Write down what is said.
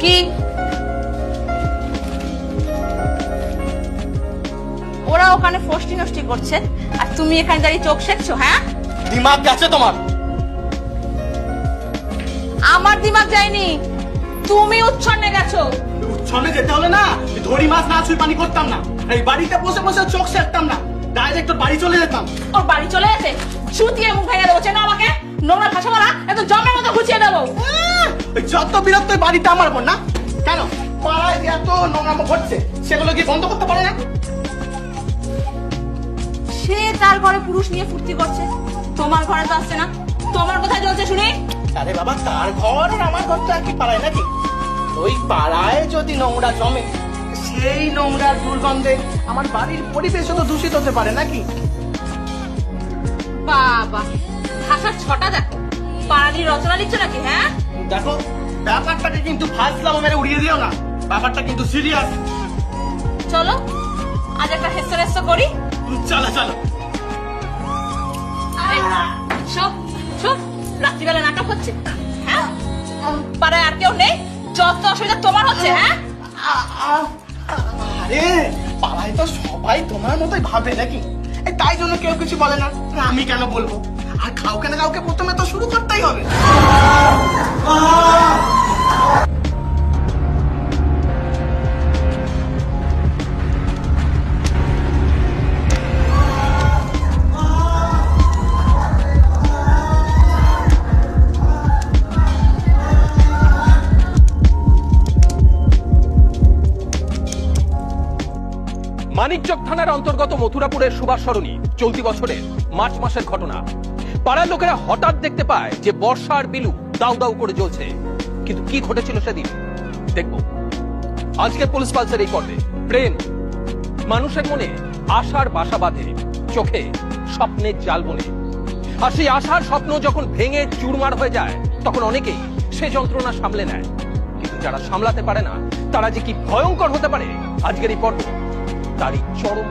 কি ওরা ওখানে ফষ্টি নষ্টি করছে আর তুমি এখানে দাঁড়িয়ে চোখ সেঁকছো? হ্যাঁ, দিমাগ গেছে তোমার? আমার দিমাগ যায়নি, তুমি উচ্ছন্নে গেছো। উচ্ছন্নে যেতে হলে না ধরি মাছ না ছুঁই পানি করতাম না, এই বাড়িতে বসে বসে চোখ সেঁকতাম না, ডাইরেক্ট তোর বাড়ি চলে যেতাম। ওর বাড়ি চলে যেতে ছুটিয়ে মুখ ভেঙে দেবো, চেনো আমাকে? নোংরা ভাষা বলা এত জমের মতো ঘুচিয়ে দেবো। ওই যত বিরক্ত বাড়িতে আমার বোন না কেন পাড়ায় যে এত নোংরামো ঘটছে সেগুলো কি বন্ধ করতে পারে না? সে তার ঘরে পুরুষ নিয়ে ফুর্তি করছে, তোমার ঘরে তো আসছে না। তোমার কোথায় চলছে শুনি? আরে বাবা, তার ঘর আর আমার ঘর তো একই পাড়ায় নাকি? ওই পাড়ায় যদি নোংরা জমে সেই নোংরার দুর্গন্ধে আমার বাড়ির পরিবেশও তো দূষিত হতে পারে নাকি? বাবা, ভাষার ছটা দেখো, পাড়ালির রচনা লিখছো নাকি? হ্যাঁ দেখো, ব্যাপারটাকে কিন্তু ফাজলামো মেরে উড়িয়ে দিও না, ব্যাপারটা কিন্তু সিরিয়াস। চলো আজ একটা হেসো হেসো করি। চলো চলো। সব সব রাত্রিবেলা নাটক হচ্ছে। হ্যাঁ, পাড়ায় আর কেউ নেই, যত অসুবিধা তোমার হচ্ছে। হ্যাঁ, আরে পাড়ায় তো সবাই তোমার মতোই ভাবে নাকি? এই তাই জন্য কেউ কিছু বলে না, আমি কেন বলবো? আর কাউকে না কাউকে প্রথমে তো শুরু করতেই হবে। মানিকচক থানার অন্তর্গত মথুরাপুরের সুভাষ সরণি চলতি বছরের মার্চ মাসের ঘটনা। পাড়ার লোকেরা হঠাৎ দেখতে পায় যে বর্ষার বিলু দাউ দাউ করে জ্বলছে। কিন্তু কি ঘটেছিল সেদিন দেখব আজকের পুলিশ পালসের এই পর্বে। প্রেম মানুষের মনে আশার বাসা বাঁধে, চোখে স্বপ্নের জাল বনে। আর সেই আশার স্বপ্ন যখন ভেঙে চুরমার হয়ে যায় তখন অনেকেই সে যন্ত্রণা সামলে নেয়। কিন্তু যারা সামলাতে পারে না তারা যে কি ভয়ঙ্কর হতে পারে আজকের এই পর্ব তারই চরম